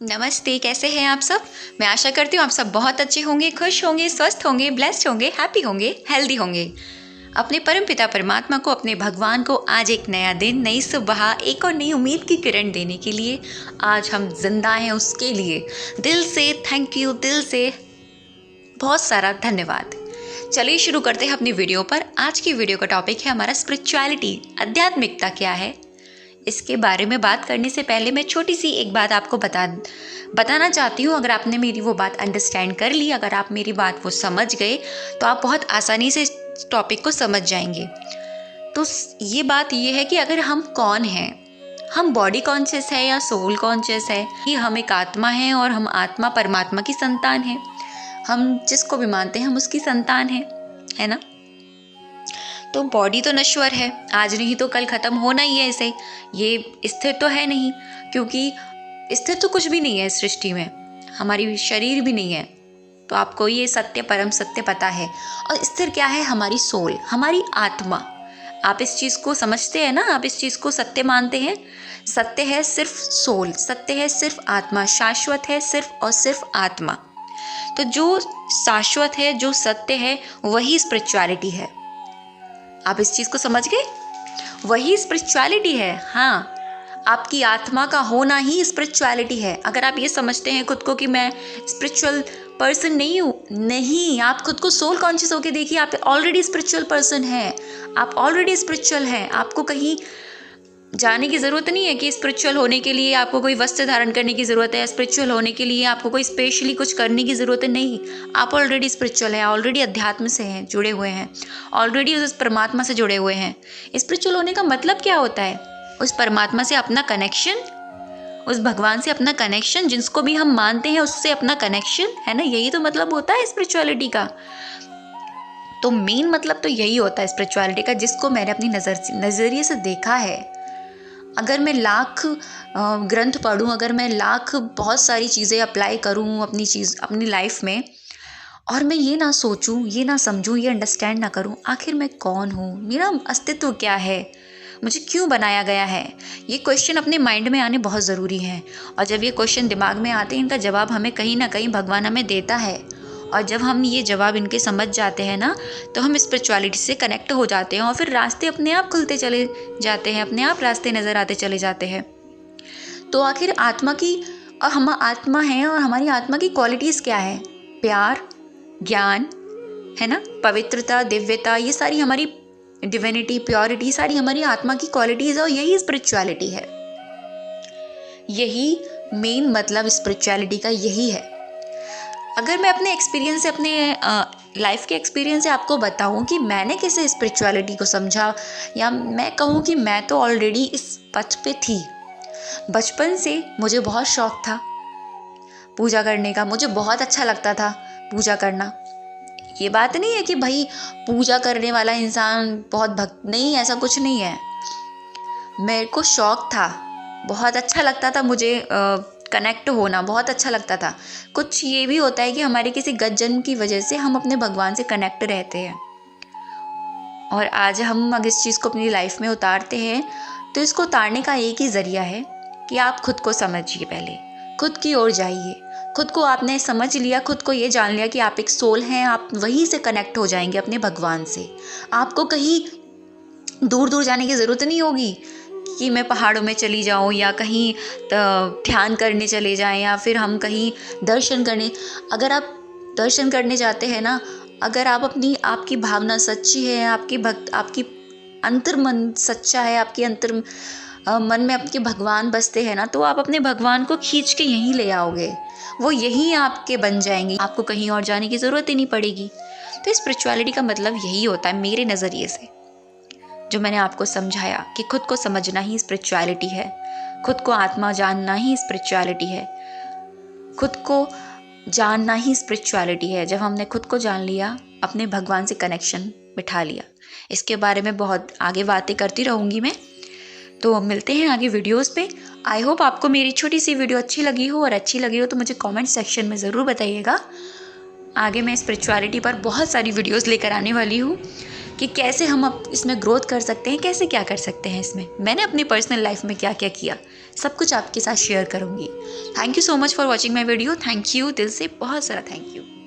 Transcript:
नमस्ते, कैसे हैं आप सब। मैं आशा करती हूँ आप सब बहुत अच्छे होंगे, खुश होंगे, स्वस्थ होंगे, ब्लेस्ड होंगे, हैप्पी होंगे, हेल्दी होंगे। अपने परमपिता परमात्मा को, अपने भगवान को आज एक नया दिन, नई सुबह, एक और नई उम्मीद की किरण देने के लिए आज हम जिंदा हैं। उसके लिए दिल से थैंक यू, दिल से बहुत सारा धन्यवाद। चलिए शुरू करते हैं अपनी वीडियो पर। आज की वीडियो का टॉपिक है हमारा स्पिरिचुअलिटी, आध्यात्मिकता क्या है। इसके बारे में बात करने से पहले मैं छोटी सी एक बात आपको बताना चाहती हूँ। अगर आपने मेरी वो बात अंडरस्टैंड कर ली, अगर आप मेरी बात वो समझ गए, तो आप बहुत आसानी से इस टॉपिक को समझ जाएंगे। तो ये बात ये है कि अगर हम कौन हैं, हम बॉडी कॉन्शियस है या सोल कॉन्शियस है, कि हम एक आत्मा हैं और हम आत्मा परमात्मा की संतान हैं। हम जिसको भी मानते हैं हम उसकी संतान है ना। तो बॉडी तो नश्वर है, आज नहीं तो कल ख़त्म होना ही है इसे। ये स्थिर तो है नहीं, क्योंकि स्थिर तो कुछ भी नहीं है इस सृष्टि में, हमारी शरीर भी नहीं है। तो आपको ये सत्य, परम सत्य पता है। और स्थिर क्या है? हमारी सोल, हमारी आत्मा। आप इस चीज़ को समझते हैं ना, आप इस चीज़ को सत्य मानते हैं। सत्य है सिर्फ सोल, सत्य है सिर्फ आत्मा, शाश्वत है सिर्फ और सिर्फ आत्मा। तो जो शाश्वत है, जो सत्य है, वही स्पिरिचुअलिटी है। आप इस चीज़ को समझ गए? वही स्पिरिचुअलिटी है। हाँ, आपकी आत्मा का होना ही स्पिरिचुअलिटी है। अगर आप ये समझते हैं खुद को कि मैं स्पिरिचुअल पर्सन नहीं हूँ, नहीं, आप खुद को सोल कॉन्शियस होके देखिए, आप ऑलरेडी स्पिरिचुअल पर्सन हैं। आप ऑलरेडी स्पिरिचुअल हैं। आपको कहीं जाने की ज़रूरत नहीं है कि स्पिरिचुअल होने के लिए आपको कोई वस्त्र धारण करने की ज़रूरत है, स्पिरिचुअल होने के लिए आपको कोई स्पेशली कुछ करने की ज़रूरत है। नहीं, आप ऑलरेडी स्पिरिचुअल हैं, ऑलरेडी अध्यात्म से हैं, जुड़े हुए हैं, ऑलरेडी उस परमात्मा से जुड़े हुए हैं। स्पिरिचुअल होने का मतलब क्या होता है? उस परमात्मा से अपना कनेक्शन, उस भगवान से अपना कनेक्शन, जिसको भी हम मानते हैं उससे अपना कनेक्शन, है ना। यही तो मतलब होता है स्पिरिचुअलिटी का। तो मेन मतलब तो यही होता है स्पिरिचुअलिटी का, जिसको मैंने अपनी नज़रिए से देखा है। अगर मैं लाख ग्रंथ पढ़ूं, अगर मैं लाख बहुत सारी चीज़ें अप्लाई करूं अपनी लाइफ में, और मैं ये ना सोचूं, ये ना समझूं, ये अंडरस्टैंड ना करूं आखिर मैं कौन हूं, मेरा अस्तित्व क्या है, मुझे क्यों बनाया गया है, ये क्वेश्चन अपने माइंड में आने बहुत ज़रूरी हैं। और जब ये क्वेश्चन दिमाग में आते हैं, इनका जवाब हमें कहीं ना कहीं भगवान हमें देता है। और जब हम ये जवाब इनके समझ जाते हैं ना, तो हम स्पिरिचुअलिटी से कनेक्ट हो जाते हैं और फिर रास्ते अपने आप खुलते चले जाते हैं, अपने आप रास्ते नज़र आते चले जाते हैं। तो आखिर आत्मा की, और हम आत्मा हैं, और हमारी आत्मा की क्वालिटीज़ क्या है? प्यार, ज्ञान, है ना, पवित्रता, दिव्यता, ये सारी हमारी डिविनिटी, प्योरिटी, सारी हमारी आत्मा की क्वालिटीज़ है। और यही स्पिरिचुअलिटी है, यही मेन मतलब स्पिरिचुअलिटी का यही है। अगर मैं अपने एक्सपीरियंस से, अपने लाइफ के एक्सपीरियंस से आपको बताऊं कि मैंने कैसे स्पिरिचुअलिटी को समझा, या मैं कहूं कि मैं तो ऑलरेडी इस पथ पे थी। बचपन से मुझे बहुत शौक था पूजा करने का, मुझे बहुत अच्छा लगता था पूजा करना। ये बात नहीं है कि भाई पूजा करने वाला इंसान बहुत भक्त, नहीं, ऐसा कुछ नहीं है। मेरे को शौक था, बहुत अच्छा लगता था मुझे, कनेक्ट होना बहुत अच्छा लगता था। कुछ ये भी होता है कि हमारे किसी गत जन्म की वजह से हम अपने भगवान से कनेक्ट रहते हैं, और आज हम अगर इस चीज़ को अपनी लाइफ में उतारते हैं, तो इसको उतारने का एक ही ज़रिया है कि आप खुद को समझिए, पहले खुद की ओर जाइए। खुद को आपने समझ लिया, खुद को ये जान लिया कि आप एक सोल हैं, आप वहीं से कनेक्ट हो जाएंगे अपने भगवान से। आपको कहीं दूर दूर जाने की ज़रूरत नहीं होगी कि मैं पहाड़ों में चली जाऊं, या कहीं ध्यान करने चले जाएं, या फिर हम कहीं दर्शन करने। अगर आप दर्शन करने जाते हैं ना, अगर आप आपकी भावना सच्ची है, आपकी अंतर मन सच्चा है, आपके अंतर मन में आपके भगवान बसते हैं ना, तो आप अपने भगवान को खींच के यहीं ले आओगे, वो यहीं आपके बन जाएंगे, आपको कहीं और जाने की ज़रूरत ही नहीं पड़ेगी। तो स्पिरिचुअलिटी का मतलब यही होता है मेरे नज़रिए से, जो मैंने आपको समझाया, कि खुद को समझना ही स्पिरिचुअलिटी है, खुद को आत्मा जानना ही स्पिरिचुअलिटी है, खुद को जानना ही स्पिरिचुअलिटी है। जब हमने खुद को जान लिया, अपने भगवान से कनेक्शन बिठा लिया। इसके बारे में बहुत आगे बातें करती रहूँगी मैं, तो मिलते हैं आगे वीडियोस पे। आई होप आपको मेरी छोटी सी वीडियो अच्छी लगी हो, और अच्छी लगी हो तो मुझे कमेंट सेक्शन में ज़रूर बताइएगा। आगे मैं स्पिरिचुअलिटी पर बहुत सारी वीडियोस लेकर आने वाली हूँ, कि कैसे हम अब इसमें ग्रोथ कर सकते हैं, कैसे क्या कर सकते हैं इसमें। मैंने अपनी पर्सनल लाइफ में क्या क्या किया सब कुछ आपके साथ शेयर करूँगी। Thank you so much for watching my video. Thank you, दिल से बहुत सारा थैंक यू।